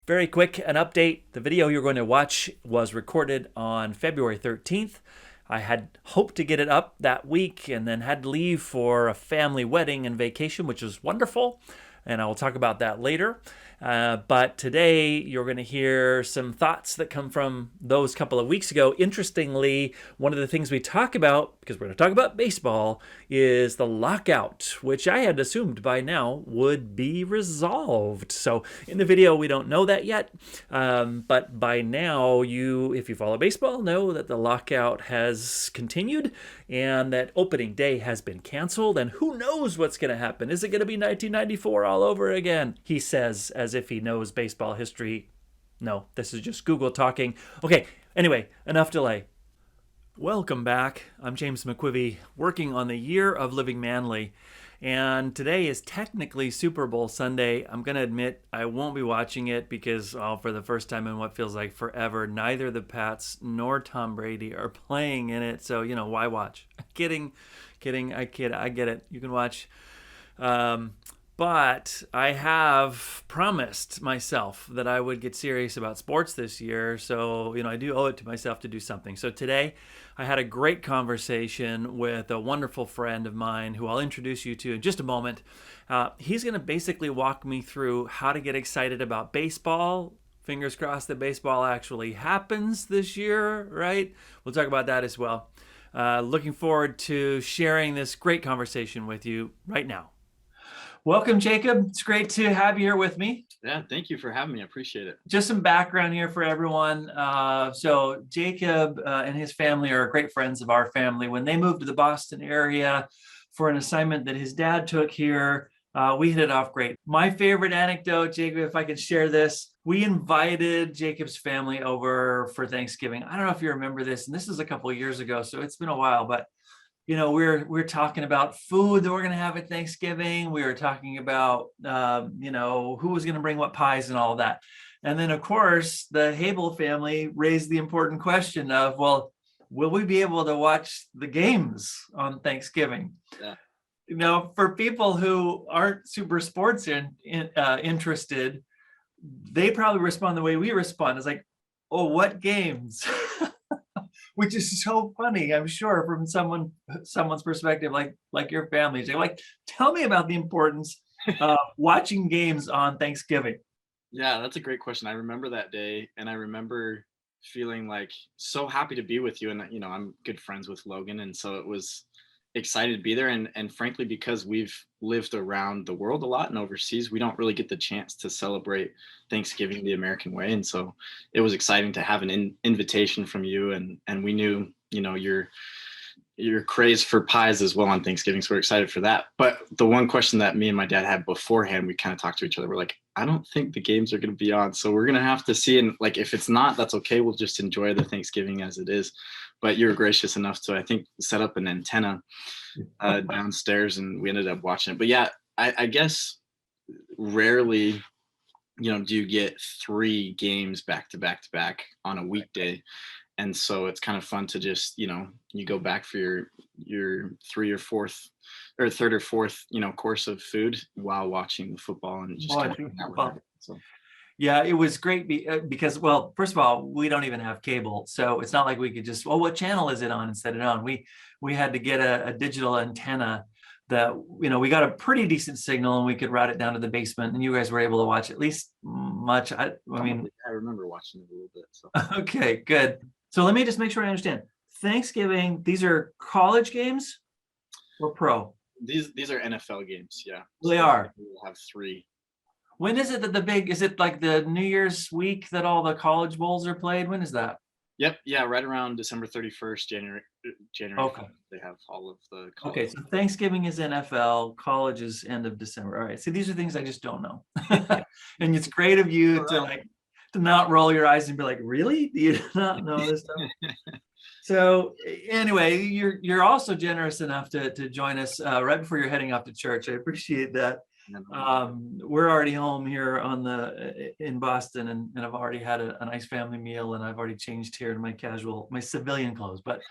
Very quick, an update. The video you're going to watch was recorded on February 13th. I had hoped to get it up that week and then had to leave for a family wedding and vacation, which was wonderful. And I will talk about that later. But today you're going to hear some thoughts that come from those couple of weeks ago. Interestingly, one of the things we talk about, because we're going to talk about baseball, is the lockout, which I had assumed by now would be resolved. So in the video, we don't know that yet. But by now, if you follow baseball, know that the lockout has continued and that opening day has been canceled. And who knows what's going to happen? Is it going to be 1994 all over again? He says, as if he knows baseball history. No, this is just Google talking. Okay, anyway, enough delay. Welcome back. I'm James McQuivey, working on the Year of Living Manly. And today is technically Super Bowl Sunday. I'm going to admit I won't be watching it because, for the first time in what feels like forever, neither the Pats nor Tom Brady are playing in it. So, why watch? Kidding. I kid. I get it. You can watch. But I have promised myself that I would get serious about sports this year. So, I do owe it to myself to do something. So today I had a great conversation with a wonderful friend of mine who I'll introduce you to in just a moment. He's going to basically walk me through how to get excited about baseball. Fingers crossed that baseball actually happens this year, right? We'll talk about that as well. Looking forward to sharing this great conversation with you right now. Welcome, Jacob. It's great to have you here with me. Yeah, thank you for having me. I appreciate it. Just some background here for everyone. So Jacob and his family are great friends of our family. When they moved to the Boston area for an assignment that his dad took here, we hit it off great. My favorite anecdote, Jacob, if I could share this, we invited Jacob's family over for Thanksgiving. I don't know if you remember this, and this is a couple of years ago, so it's been a while, but we're talking about food that we're going to have at Thanksgiving. We were talking about, who was going to bring what pies and all of that. And then, of course, the Hable family raised the important question of, well, will we be able to watch the games on Thanksgiving? Yeah. For people who aren't super sports interested, they probably respond the way we respond. It's like, oh, what games? Which is so funny, I'm sure, from someone's perspective, like your family. Like, tell me about the importance of watching games on Thanksgiving. Yeah, that's a great question. I remember that day, and I remember feeling like so happy to be with you. And I'm good friends with Logan, and so it was excited to be there. And frankly, because we've lived around the world a lot and overseas, we don't really get the chance to celebrate Thanksgiving the American way. And so it was exciting to have an invitation from you, and we knew your craze for pies as well on Thanksgiving, so we're excited for that. But the one question that me and my dad had beforehand, we kind of talked to each other, we're like, I don't think the games are going to be on, so we're going to have to see. And like, if it's not, that's okay, we'll just enjoy the Thanksgiving as it is. But you were gracious enough to, I think, set up an antenna downstairs, and we ended up watching it. But yeah, I guess rarely do you get 3 games back to back on a weekday. And so it's kind of fun to just, you go back for your third or fourth, course of food while watching the football and just kind of hanging out with it. So. Yeah, it was great because, well, first of all, we don't even have cable. So it's not like we could just, what channel is it on and set it on? We had to get a digital antenna that, we got a pretty decent signal and we could route it down to the basement, and you guys were able to watch at least much. I remember watching it a little bit. So. Okay, good. So let me just make sure I understand. Thanksgiving, these are college games or pro? These are NFL games, yeah. They are. We'll have 3. When is it that is it like the New Year's week that all the college bowls are played? When is that? Yep. Yeah. Right around December 31st, January. Okay. They have all of the college. Okay. So Thanksgiving is NFL, college is end of December. All right. See, these are things I just don't know. And it's great of you to not roll your eyes and be like, really? Do you not know this stuff? So anyway, you're also generous enough to join us right before you're heading off to church. I appreciate that. We're already home here in Boston, and I've already had a nice family meal, and I've already changed here to my civilian clothes. But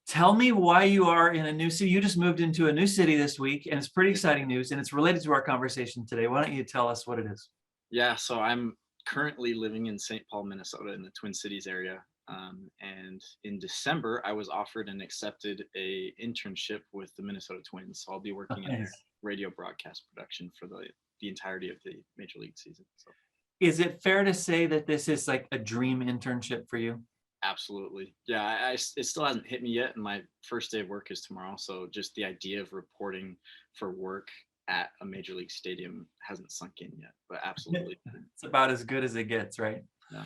tell me why you are in a new city. You just moved into a new city this week, and it's pretty exciting news, and it's related to our conversation today. Why don't you tell us what it is? Yeah, so I'm currently living in St. Paul, Minnesota, in the Twin Cities area. And in December, I was offered and accepted a internship with the Minnesota Twins. So I'll be working in their Nice. radio broadcast production for the entirety of the Major League season. So Is it fair to say that this is like a dream internship for you? absolutely, yeah. It still hasn't hit me yet, and my first day of work is tomorrow. So just the idea of reporting for work at a Major League stadium hasn't sunk in yet, but absolutely, It's about as good as it gets, right? yeah,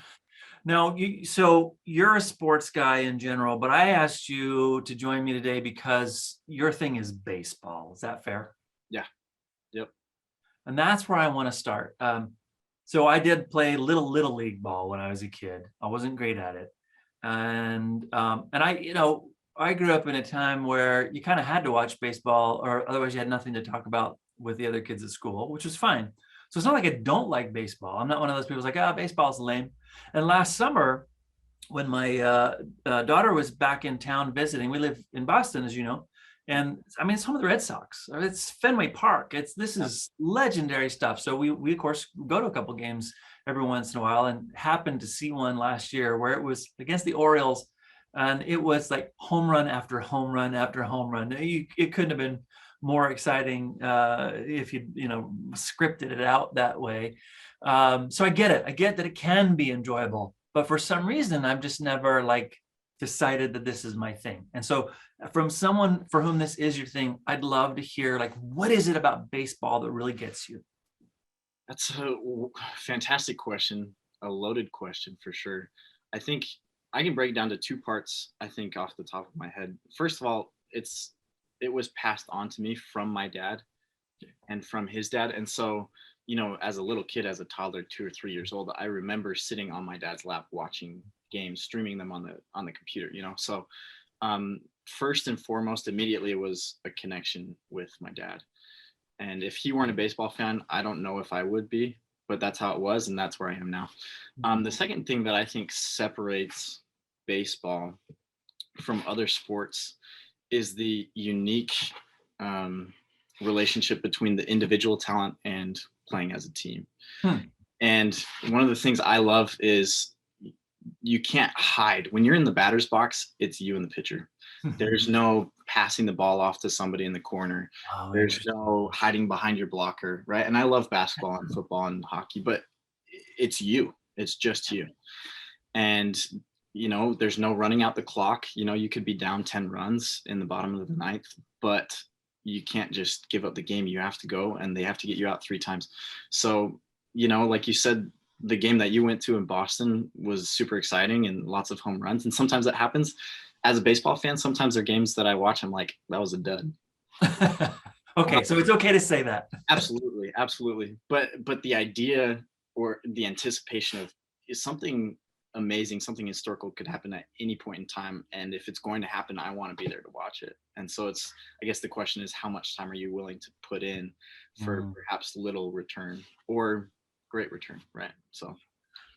Now, so you're a sports guy in general, but I asked you to join me today because your thing is baseball. Is that fair? yeah, yep. And that's where I want to start. So I did play little league ball when I was a kid. I wasn't great at it, and I grew up in a time where you kind of had to watch baseball, or otherwise you had nothing to talk about with the other kids at school, which was fine. So it's not like I don't like baseball. I'm not one of those people who's like, baseball's lame. And last summer, when my daughter was back in town visiting, we live in Boston, as you know, and I mean, it's home of the Red Sox. It's Fenway Park. This is legendary stuff. So we of course go to a couple games every once in a while, and happened to see one last year where it was against the Orioles, and it was like home run after home run after home run. It couldn't have been more exciting if you scripted it out that way. So I get it. I get that it can be enjoyable, but for some reason, I've just never like decided that this is my thing. And so from someone for whom this is your thing, I'd love to hear like, what is it about baseball that really gets you? That's a fantastic question, a loaded question for sure. I think I can break it down to two parts, I think, off the top of my head. First of all, it was passed on to me from my dad and from his dad. And so, as a little kid, as a toddler, 2 or 3 years old, I remember sitting on my dad's lap watching games, streaming them on the computer. So first and foremost, immediately it was a connection with my dad. And if he weren't a baseball fan, I don't know if I would be, but that's how it was, and that's where I am now. The second thing that I think separates baseball from other sports is the unique um, relationship between the individual talent and playing as a team. Hmm. And one of the things I love is you can't hide. When you're in the batter's box, it's you and the pitcher. There's no passing the ball off to somebody in the corner. Oh, There's interesting. no hiding behind your blocker, right? And I love basketball and football and hockey, but it's you. It's just you. And there's no running out the clock. You could be down 10 runs in the bottom of the ninth, but you can't just give up the game. You have to go, and they have to get you out 3 times. So, like you said, the game that you went to in Boston was super exciting and lots of home runs. And sometimes that happens. As a baseball fan, sometimes there are games that I watch, I'm like, that was a dud. Okay, so it's okay to say that. Absolutely, absolutely. But the idea or the anticipation of is something amazing, something historical could happen at any point in time. And if it's going to happen, I want to be there to watch it. And so I guess the question is, how much time are you willing to put in for perhaps little return or great return, right?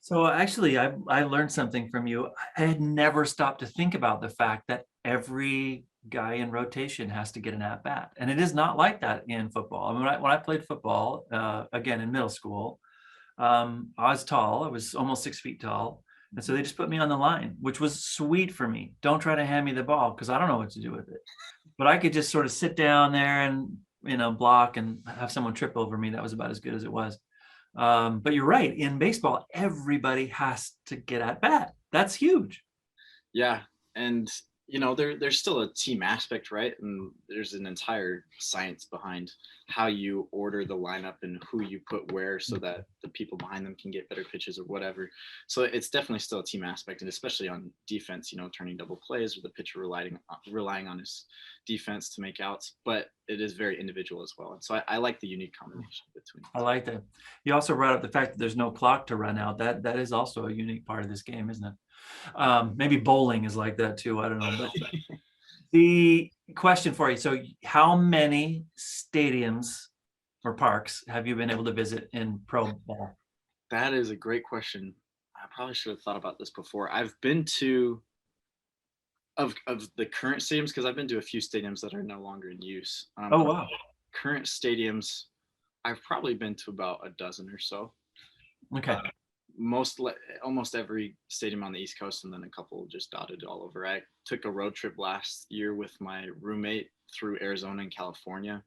So actually, I learned something from you. I had never stopped to think about the fact that every guy in rotation has to get an at bat, and it is not like that in football. I mean, when I played football, again in middle school, I was tall. I was almost 6 feet tall, and so they just put me on the line, which was sweet for me. Don't try to hand me the ball because I don't know what to do with it. But I could just sort of sit down there and block and have someone trip over me. That was about as good as it was. But you're right. In baseball, everybody has to get at bat. That's huge. Yeah, and there's still a team aspect, right? And there's an entire science behind how you order the lineup and who you put where so that the people behind them can get better pitches or whatever. So it's definitely still a team aspect, and especially on defense, turning double plays or the pitcher relying on his defense to make outs. But it is very individual as well, and so I like the unique combination between. I like that. You also brought up the fact that there's no clock to run out. That is also a unique part of this game, isn't it? Maybe bowling is like that too. I don't know. But the question for you: so, how many stadiums or parks have you been able to visit in pro ball? That is a great question. I probably should have thought about this before. I've been to of the current stadiums because I've been to a few stadiums that are no longer in use. Oh wow! Current stadiums, I've probably been to about a dozen or so. Okay. Most almost every stadium on the East Coast, and then a couple just dotted all over. I took a road trip last year with my roommate through Arizona and California.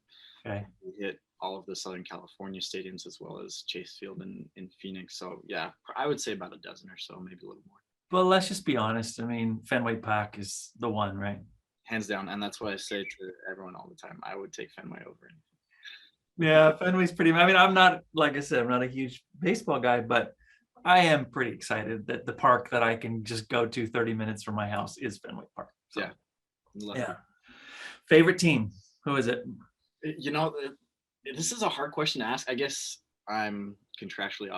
Okay. We hit all of the Southern California stadiums as well as Chase Field in Phoenix. So yeah, I would say about a dozen or so, maybe a little more. Well, let's just be honest. I mean, Fenway Park is the one, right? Hands down, and that's what I say to everyone all the time. I would take Fenway over. Yeah, Fenway's pretty. I mean, I'm not, like I said, I'm not a huge baseball guy, but I am pretty excited that the park that I can just go to 30 minutes from my house is Fenway Park. So, Yeah, yeah. Favorite team? Who is it? you know, this is a hard question to ask. I guess I'm contractually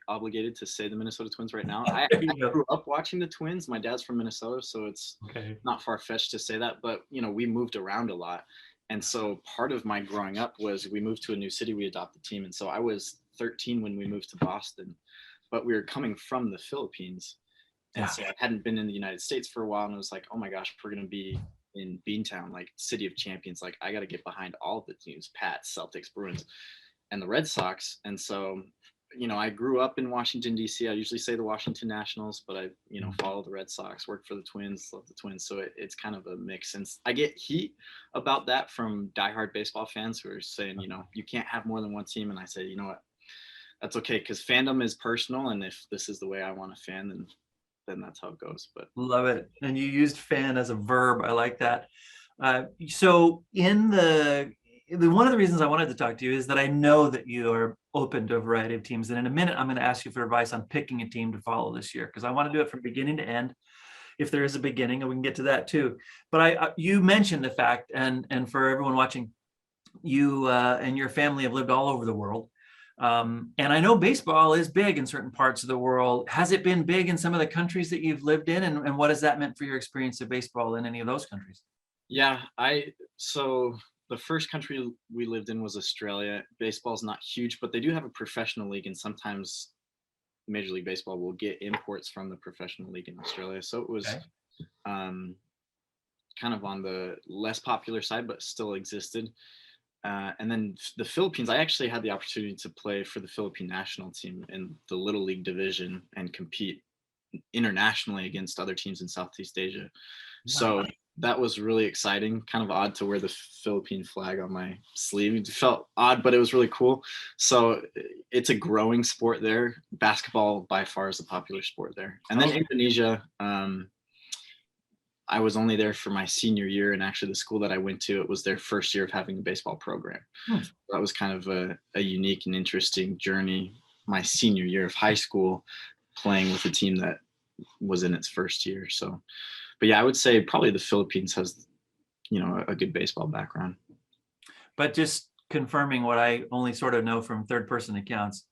obligated to say the Minnesota Twins right now. I grew up watching the Twins. My dad's from Minnesota, so it's Okay. not far-fetched to say that. But we moved around a lot, and so part of my growing up was we moved to a new city, we adopted a team, and so I was 13 when we moved to Boston, but we were coming from the Philippines, and Yeah. so I hadn't been in the United States for a while, and it was like, oh my gosh, we're gonna be in Beantown, like City of Champions. Like I got to get behind all of the teams: Pats, Celtics, Bruins, and the Red Sox. And so, I grew up in Washington D.C. I usually say the Washington Nationals, but I, follow the Red Sox, work for the Twins, love the Twins. So it's kind of a mix. And I get heat about that from diehard baseball fans who are saying, you can't have more than one team. And I say, you know what? That's okay, because fandom is personal, and if this is the way I want to fan, then that's how it goes. But Love it. And you used fan as a verb. I like that. So in the one of the reasons I wanted to talk to you is that I know that you are open to a variety of teams. And in a minute, I'm going to ask you for advice on picking a team to follow this year, because I want to do it from beginning to end, if there is a beginning, and we can get to that too. But you mentioned the fact, and for everyone watching, you and your family have lived all over the world. And I know baseball is big in certain parts of the world. Has it been big in some of the countries that you've lived in? And what has that meant for your experience of baseball in any of those countries? yeah, so the first country we lived in was Australia. Baseball's not huge, but they do have a professional league, and sometimes Major League Baseball will get imports from the professional league in Australia. So it was Okay. Kind of on the less popular side, but still existed. And then the Philippines, I actually had the opportunity to play for the Philippine national team in the Little League division and compete internationally against other teams in Southeast Asia. So that was really exciting. Kind of odd to wear the Philippine flag on my sleeve. It felt odd, but it was really cool. So it's a growing sport there. Basketball by far is a popular sport there. And then Indonesia, I was only there for my senior year, and actually the school that I went to, it was their first year of having a baseball program. That was kind of a unique and interesting journey. My senior year of high school, playing with a team that was in its first year. So, but yeah, I would say probably the Philippines has, a good baseball background. But just confirming what I only sort of know from third person accounts,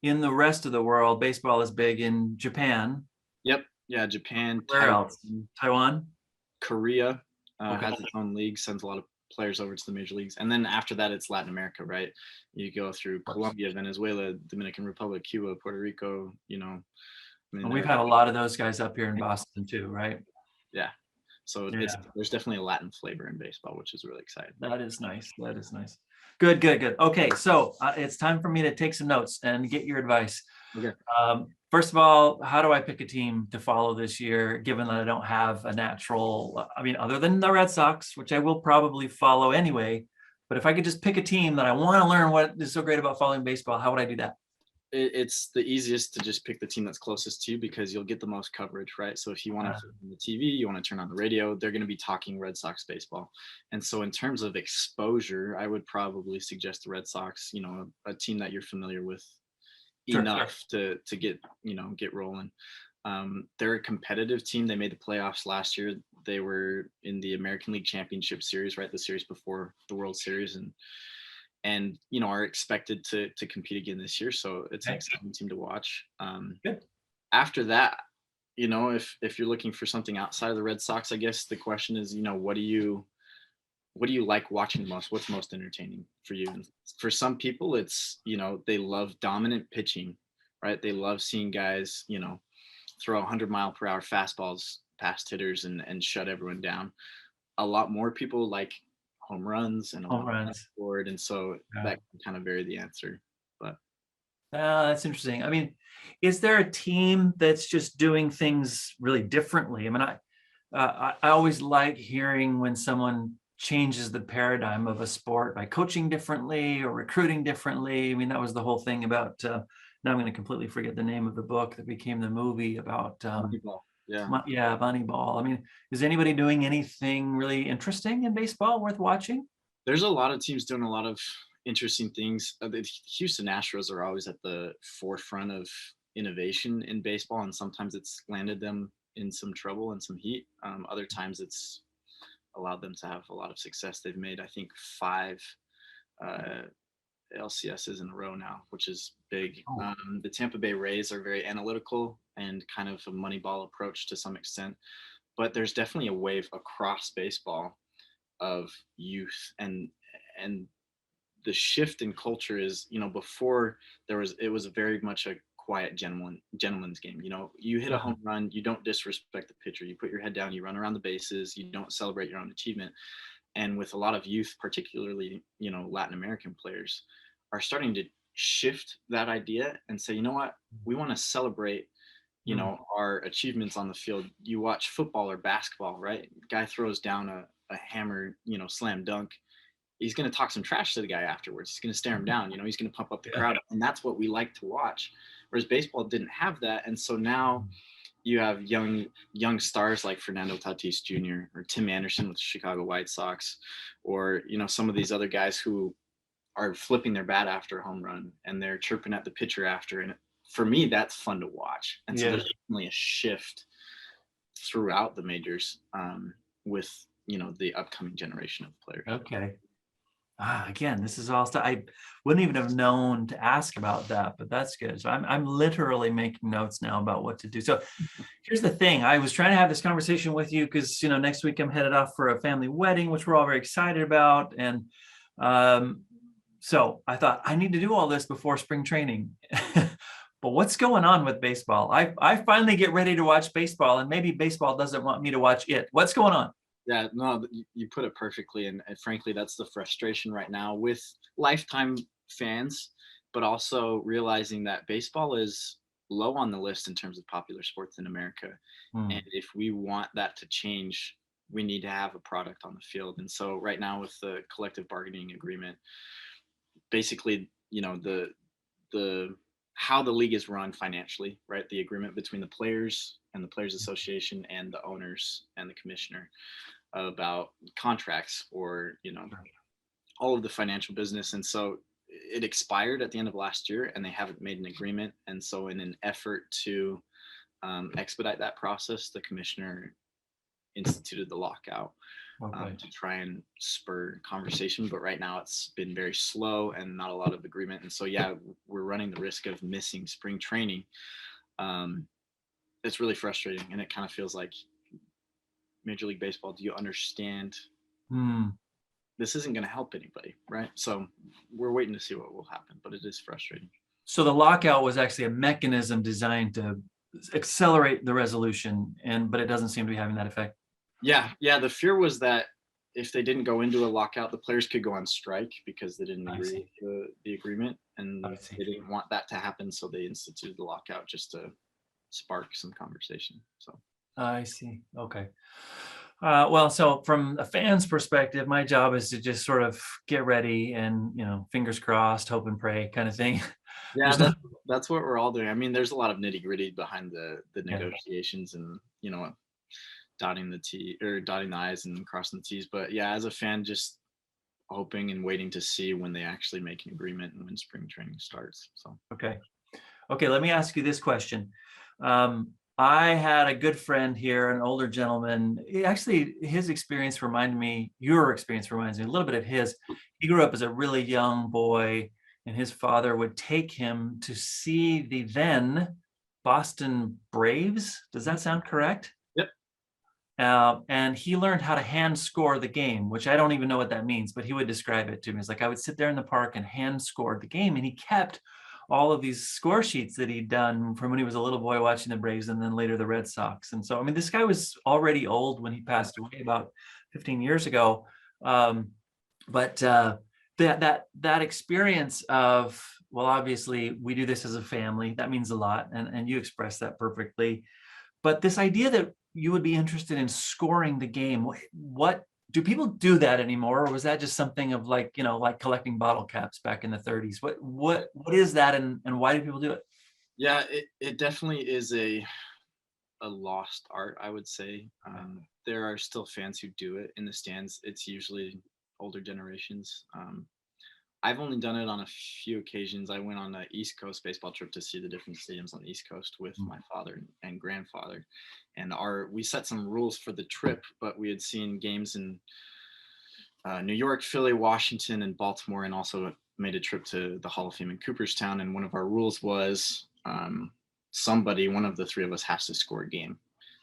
in the rest of the world, baseball is big in Japan. Yep. Yeah. Japan. Where else? Taiwan? Korea has its own league, sends a lot of players over to the major leagues. And then after that, it's Latin America, right? You go through Colombia, Venezuela, Dominican Republic, Cuba, Puerto Rico, we've had a lot of those guys up here in Boston too, right? Yeah. So there's definitely a Latin flavor in baseball, which is really exciting. That is nice. That is nice. Good. Okay, so it's time for me to take some notes and get your advice. Okay. First of all, how do I pick a team to follow this year, given that I don't have a natural, other than the Red Sox, which I will probably follow anyway, but if I could just pick a team that I want to learn what is so great about following baseball, how would I do that? It's the easiest to just pick the team that's closest to you, because you'll get the most coverage, right? So if you want to turn on the TV, you want to turn on the radio, they're going to be talking Red Sox baseball. And so in terms of exposure, I would probably suggest the Red Sox, a team that you're familiar with enough to get rolling. They're a competitive team. They made the playoffs last year. They were in the American League Championship Series, right? The series before the World Series, and are expected to compete again this year. So it's an exciting team to watch. After that, if you're looking for something outside of the Red Sox, I guess the question is, what do you like watching the most? What's most entertaining for you? And for some people, it's, they love dominant pitching, right? They love seeing guys, throw 100-mile-per-hour fastballs past hitters and shut everyone down. A lot more people like home runs and a lot of board, and so that can kind of vary the answer. But That's interesting. I mean, is there a team that's just doing things really differently? I mean, I always like hearing when someone changes the paradigm of a sport by coaching differently or recruiting differently. I mean, that was the whole thing about. Now I'm going to completely forget the name of the book that became the movie about. Moneyball. Yeah. Yeah, Moneyball. I mean, is anybody doing anything really interesting in baseball worth watching? There's a lot of teams doing a lot of interesting things. The Houston Astros are always at the forefront of innovation in baseball, and sometimes it's landed them in some trouble and some heat. Other times it's allowed them to have a lot of success. They've made, I think, 5 uh, LCSs in a row now, which is big. Oh, The Tampa Bay Rays are very analytical and kind of a Moneyball approach to some extent, but there's definitely a wave across baseball of youth, and the shift in culture is, before it was very much a quiet gentleman's game. You hit a yeah. home run, you don't disrespect the pitcher, you put your head down, you run around the bases, you don't celebrate your own achievement. And with a lot of youth, particularly Latin American players, are starting to shift that idea and say, you know what, we want to celebrate Hmm. our achievements on the field. You watch football or basketball, right? Guy throws down a hammer, slam dunk, he's going to talk some trash to the guy afterwards. He's going to stare him down. He's going to pump up the Yeah. crowd, and that's what we like to watch. Whereas baseball didn't have that, and so now you have young stars like Fernando Tatis Jr. or Tim Anderson with the Chicago White Sox, or some of these other guys who are flipping their bat after a home run and they're chirping at the pitcher after. And for me, that's fun to watch. And so Yeah. there's definitely a shift throughout the majors with the upcoming generation of players. Okay. Again, this is all stuff I wouldn't even have known to ask about that, but that's good. So I'm literally making notes now about what to do. So here's the thing. I was trying to have this conversation with you because next week I'm headed off for a family wedding, which we're all very excited about. And um, so I thought I need to do all this before spring training. But what's going on with baseball? I finally get ready to watch baseball, and maybe baseball doesn't want me to watch it. What's going on? Yeah, no, you put it perfectly, and frankly, that's the frustration right now with lifetime fans, but also realizing that baseball is low on the list in terms of popular sports in America, and Hmm. if we want that to change, we need to have a product on the field. And so, right now, with the collective bargaining agreement, basically, the how the league is run financially, right? The agreement between the players and the Players Association and the owners and the commissioner about contracts, or all of the financial business. And so it expired at the end of last year and they haven't made an agreement. And so in an effort to expedite that process, the commissioner instituted the lockout Okay. to try and spur conversation. But right now it's been very slow and not a lot of agreement. And so, yeah, we're running the risk of missing spring training. um, it's really frustrating, and it kind of feels like, Major League Baseball, do you understand Hmm. this isn't going to help anybody, right? So we're waiting to see what will happen, but it is frustrating. So the lockout was actually a mechanism designed to accelerate the resolution, but it doesn't seem to be having that effect. Yeah. The fear was that if they didn't go into a lockout, the players could go on strike because they didn't I agree see. with the agreement, I and see. they didn't want that to happen. So they instituted the lockout just to spark some conversation. So I see. Okay. Well, so from a fan's perspective, my job is to just sort of get ready and, fingers crossed, hope and pray kind of thing. yeah, There's no, that's what we're all doing. I mean, there's a lot of nitty gritty behind the yeah. negotiations, and dotting the T or dotting the I's and crossing the T's. But yeah, as a fan, just hoping and waiting to see when they actually make an agreement and when spring training starts. So Okay. Okay. Let me ask you this question. I had a good friend here, an older gentleman. Actually, his experience reminded me, your experience reminds me a little bit of his. He grew up as a really young boy, and his father would take him to see the then Boston Braves. Does that sound correct? yep. And he learned how to hand score the game, which I don't even know what that means, but he would describe it to me. It's like I would sit there in the park and hand score the game, and he kept all of these score sheets that he'd done from when he was a little boy watching the Braves and then later the Red Sox. And so, I mean, this guy was already old when he passed away about 15 years ago. But that experience of well, obviously we do this as a family. That means a lot. And you expressed that perfectly. But this idea that you would be interested in scoring the game, what do people do that anymore? Or was that just something of like, like collecting bottle caps back in the 30s? What is that, and why do people do it? Yeah, it definitely is a lost art, I would say. There are still fans who do it in the stands. It's usually older generations. I've only done it on a few occasions. I went on an East Coast baseball trip to see the different stadiums on the East Coast with my father and grandfather, and we set some rules for the trip. But we had seen games in New York, Philly, Washington, and Baltimore, and also made a trip to the Hall of Fame in Cooperstown. And one of our rules was one of the three of us has to score a game.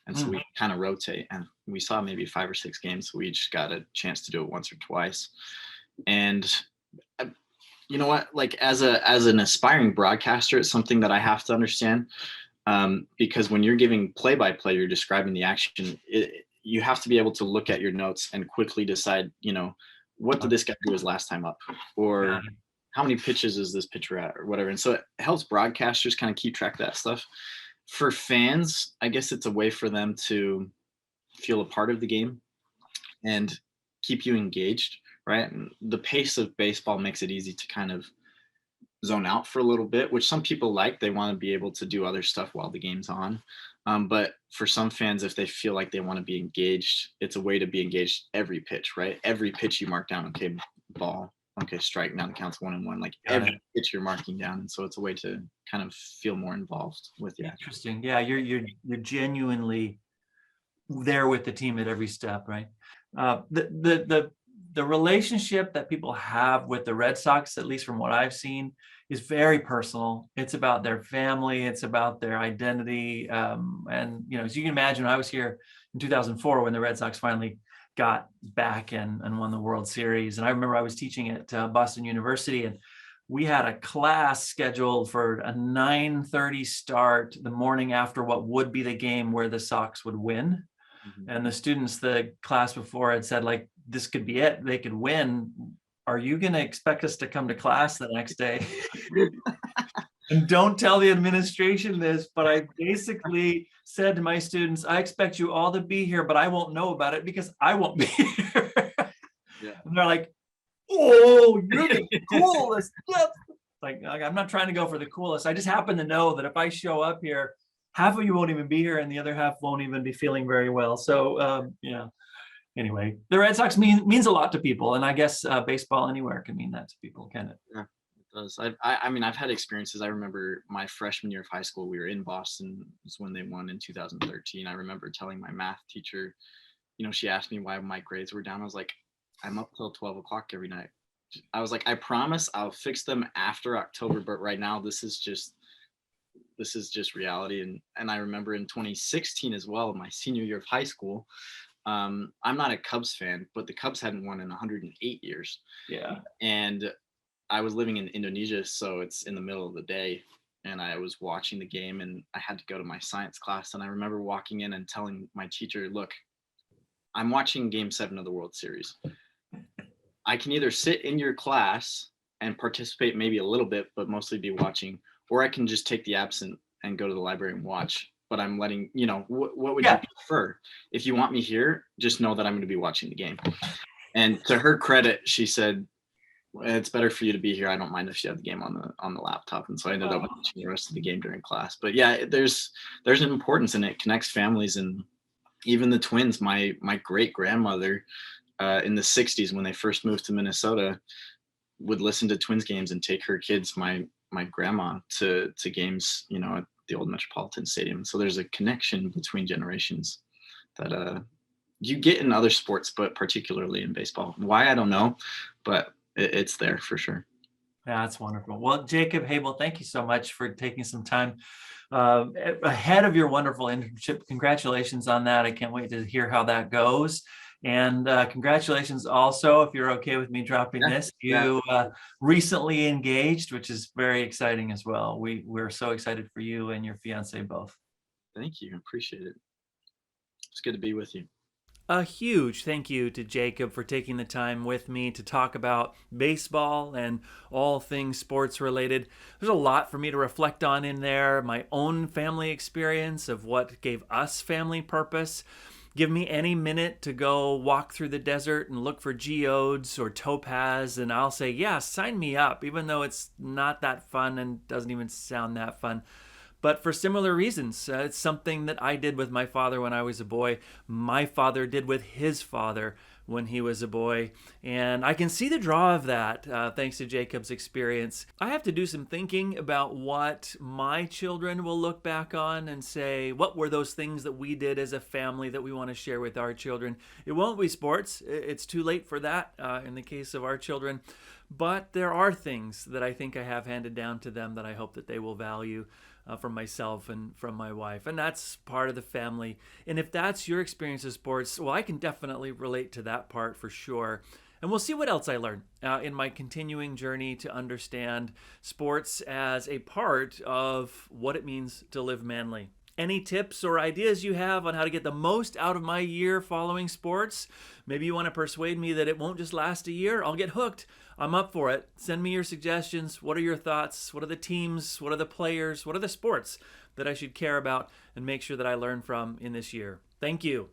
And so we kind of rotate, and we saw maybe 5 or 6 games. So we each got a chance to do it once or twice. And you know what? Like as an aspiring broadcaster, it's something that I have to understand, because when you're giving play-by-play, you're describing the action. You have to be able to look at your notes and quickly decide, what did this guy do his last time up, or how many pitches is this pitcher at, or whatever. And so it helps broadcasters kind of keep track of that stuff. For fans, I guess it's a way for them to feel a part of the game and keep you engaged, right? And the pace of baseball makes it easy to kind of zone out for a little bit, which some people like. They want to be able to do other stuff while the game's on. But for some fans, if they feel like they want to be engaged, it's a way to be engaged every pitch, right? Every pitch you mark down, okay, ball, okay, strike, now the count's 1-1. Like every pitch you're marking down. And so it's a way to kind of feel more involved with the action. Interesting. Yeah, you're genuinely there with the team at every step, right? The relationship that people have with the Red Sox, at least from what I've seen, is very personal. It's about their family. It's about their identity. And as you can imagine, when I was here in 2004, when the Red Sox finally got back and won the World Series, and I remember I was teaching at Boston University, and we had a class scheduled for a 9:30 start the morning after what would be the game where the Sox would win. And the students, the class before had said, like, this could be it. They could win. Are you going to expect us to come to class the next day? And don't tell the administration this, but I basically said to my students, I expect you all to be here, but I won't know about it because I won't be here. Yeah. And they're like, oh, you're the coolest. Like, I'm not trying to go for the coolest. I just happen to know that if I show up here, half of you won't even be here and the other half won't even be feeling very well. So anyway, the Red Sox means a lot to people, and I guess baseball anywhere can mean that to people, can it? Yeah, it does. I've had experiences. I remember my freshman year of high school, we were in Boston. It was when they won in 2013. I remember telling my math teacher, she asked me why my grades were down. I was like, I'm up till 12 o'clock every night. I was like, I promise I'll fix them after October, but right now this is just reality. And I remember in 2016 as well, my senior year of high school, I'm not a Cubs fan, but the Cubs hadn't won in 108 years. Yeah. And I was living in Indonesia, so it's in the middle of the day, and I was watching the game, and I had to go to my science class. And I remember walking in and telling my teacher, look, I'm watching Game 7 of the World Series. I can either sit in your class and participate maybe a little bit, but mostly be watching, or I can just take the absent and go to the library and watch. But I'm letting, what would you prefer? If you want me here, just know that I'm going to be watching the game. And to her credit, she said, it's better for you to be here. I don't mind if you have the game on the laptop. And so I ended up watching the rest of the game during class. But yeah, there's an importance, and it connects families. And even the Twins, my great grandmother in the 60s, when they first moved to Minnesota, would listen to Twins games and take her kids, my grandma, to games, at the old Metropolitan Stadium. So there's a connection between generations that you get in other sports, but particularly in baseball. Why, I don't know, but it's there for sure. Yeah, that's wonderful. Well, Jacob Habel, thank you so much for taking some time ahead of your wonderful internship. Congratulations on that. I can't wait to hear how that goes. And congratulations also, if you're okay with me dropping this, you recently engaged, which is very exciting as well. We're so excited for you and your fiance both. Thank you. Appreciate it. It's good to be with you. A huge thank you to Jacob for taking the time with me to talk about baseball and all things sports related. There's a lot for me to reflect on in there, my own family experience of what gave us family purpose. Give me any minute to go walk through the desert and look for geodes or topaz, and I'll say, yeah, sign me up, even though it's not that fun and doesn't even sound that fun. But for similar reasons, it's something that I did with my father when I was a boy. My father did with his father when he was a boy. And I can see the draw of that thanks to Jacob's experience. I have to do some thinking about what my children will look back on and say, what were those things that we did as a family that we want to share with our children? It won't be sports. It's too late for that in the case of our children. But there are things that I think I have handed down to them that I hope that they will value from myself and from my wife. And that's part of the family. And if that's your experience of sports, well, I can definitely relate to that part for sure. And we'll see what else I learn in my continuing journey to understand sports as a part of what it means to live manly. Any tips or ideas you have on how to get the most out of my year following sports? Maybe you want to persuade me that it won't just last a year. I'll get hooked. I'm up for it. Send me your suggestions. What are your thoughts? What are the teams? What are the players? What are the sports that I should care about and make sure that I learn from in this year? Thank you.